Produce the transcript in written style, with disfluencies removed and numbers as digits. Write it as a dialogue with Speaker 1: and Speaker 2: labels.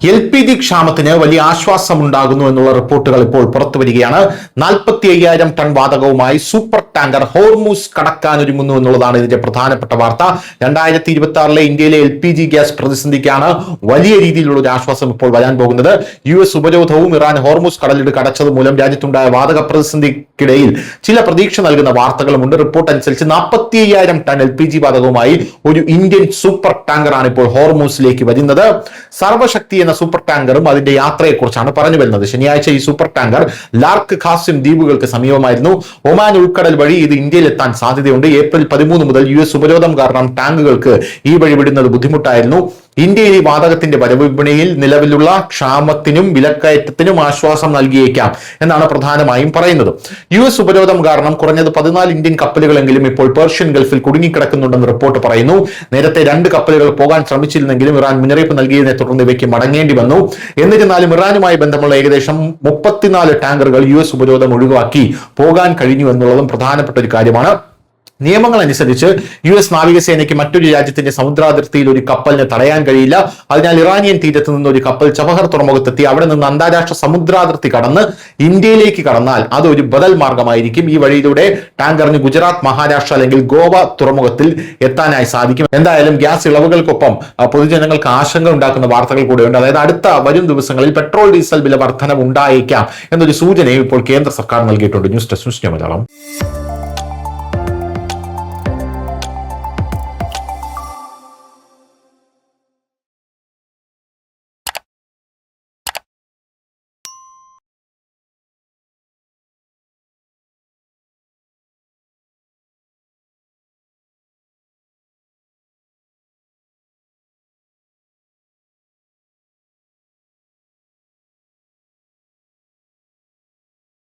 Speaker 1: LPG ക്ഷാമത്തിന് വലിയ ആശ്വാസമുണ്ടാകുന്നു എന്നുള്ള റിപ്പോർട്ടുകൾ ഇപ്പോൾ പുറത്തു വരികയാണ്. 45,000 ടൺ വാതകവുമായി സൂപ്പർ ടാങ്കർ ഹോർമൂസ് കടക്കാനൊരുങ്ങുന്നു എന്നുള്ളതാണ് ഇതിന്റെ പ്രധാനപ്പെട്ട വാർത്ത. 2026 ഇന്ത്യയിലെ LPG ഗ്യാസ് പ്രതിസന്ധിക്കാണ് വലിയ രീതിയിലുള്ള ഒരു ആശ്വാസം ഇപ്പോൾ വരാൻ പോകുന്നത്. US ഉപരോധവും ഇറാൻ ഹോർമൂസ് കടലിടുക്ക് അടച്ചത് മൂലം രാജ്യത്തുണ്ടായ വാതക പ്രതിസന്ധിക്കിടയിൽ ചില പ്രതീക്ഷ നൽകുന്ന വാർത്തകളുമുണ്ട്. റിപ്പോർട്ട് അനുസരിച്ച് 45,000 ടൺ LPG വാതകവുമായി ഒരു ഇന്ത്യൻ സൂപ്പർ ടാങ്കറാണ് ഇപ്പോൾ ഹോർമൂസിലേക്ക് വരുന്നത്. സർവശക്തി എന്ന സൂപ്പർ ടാങ്കറും അതിന്റെ യാത്രയെക്കുറിച്ചാണ് പറഞ്ഞു വരുന്നത്. ശനിയാഴ്ച ഈ സൂപ്പർ ടാങ്കർ ലാർക്ക് ഖാസിം ദ്വീപുകൾക്ക് സമീപമായിരുന്നു. ഒമാൻ ഉൾക്കടൽ വഴി ഇത് ഇന്ത്യയിൽ എത്താൻ സാധ്യതയുണ്ട്. ഏപ്രിൽ 13 മുതൽ US ഉപരോധം കാരണം ടാങ്കുകൾക്ക് ഈ വഴി വിടുന്നത് ബുദ്ധിമുട്ടായിരുന്നു. ഇന്ത്യയിൽ ഈ വാതകത്തിന്റെ വരവ് വിപണിയിൽ നിലവിലുള്ള ക്ഷാമത്തിനും വിലക്കയറ്റത്തിനും ആശ്വാസം നൽകിയേക്കാം എന്നാണ് പ്രധാനമായും പറയുന്നത്. US ഉപരോധം കാരണം കുറഞ്ഞത് 14 ഇന്ത്യൻ കപ്പലുകളെങ്കിലും ഇപ്പോൾ പേർഷ്യൻ ഗൾഫിൽ കുടുങ്ങിക്കിടക്കുന്നുണ്ടെന്ന് റിപ്പോർട്ട് പറയുന്നു. നേരത്തെ 2 കപ്പലുകൾ പോകാൻ ശ്രമിച്ചിരുന്നെങ്കിലും ഇറാൻ മുന്നറിയിപ്പ് നൽകിയതിനെ തുടർന്ന് ഇവയ്ക്ക് മടങ്ങേണ്ടി വന്നു. എന്നിരുന്നാലും ഇറാനുമായി ബന്ധമുള്ള ഏകദേശം 34 ടാങ്കറുകൾ US ഉപരോധം ഒഴിവാക്കി പോകാൻ കഴിഞ്ഞു എന്നുള്ളതും പ്രധാനപ്പെട്ട ഒരു കാര്യമാണ്. നിയമങ്ങൾ അനുസരിച്ച് US നാവികസേനയ്ക്ക് മറ്റൊരു രാജ്യത്തിന്റെ സമുദ്രാതിർത്തിയിൽ ഒരു കപ്പലിനെ തടയാൻ കഴിയില്ല. അതിനാൽ ഇറാനിയൻ തീരത്ത് നിന്ന് ഒരു കപ്പൽ ചബഹർ തുറമുഖത്തെത്തി അവിടെ നിന്ന് അന്താരാഷ്ട്ര സമുദ്രാതിർത്തി കടന്ന് ഇന്ത്യയിലേക്ക് കടന്നാൽ അത് ഒരു ബദൽ മാർഗമായിരിക്കും. ഈ വഴിയിലൂടെ ടാങ്കറിന് ഗുജറാത്ത്, മഹാരാഷ്ട്ര അല്ലെങ്കിൽ ഗോവ തുറമുഖത്തിൽ എത്താനായി സാധിക്കും. എന്തായാലും ഗ്യാസ് ഇളവുകൾക്കൊപ്പം പൊതുജനങ്ങൾക്ക് ആശങ്ക ഉണ്ടാക്കുന്ന വാർത്തകൾ കൂടെയുണ്ട്. അതായത് വരും ദിവസങ്ങളിൽ പെട്രോൾ ഡീസൽ വില വർധന ഉണ്ടായേക്കാം എന്നൊരു സൂചനയും ഇപ്പോൾ കേന്ദ്ര സർക്കാർ നൽകിയിട്ടുണ്ട്. News desk Malayalam.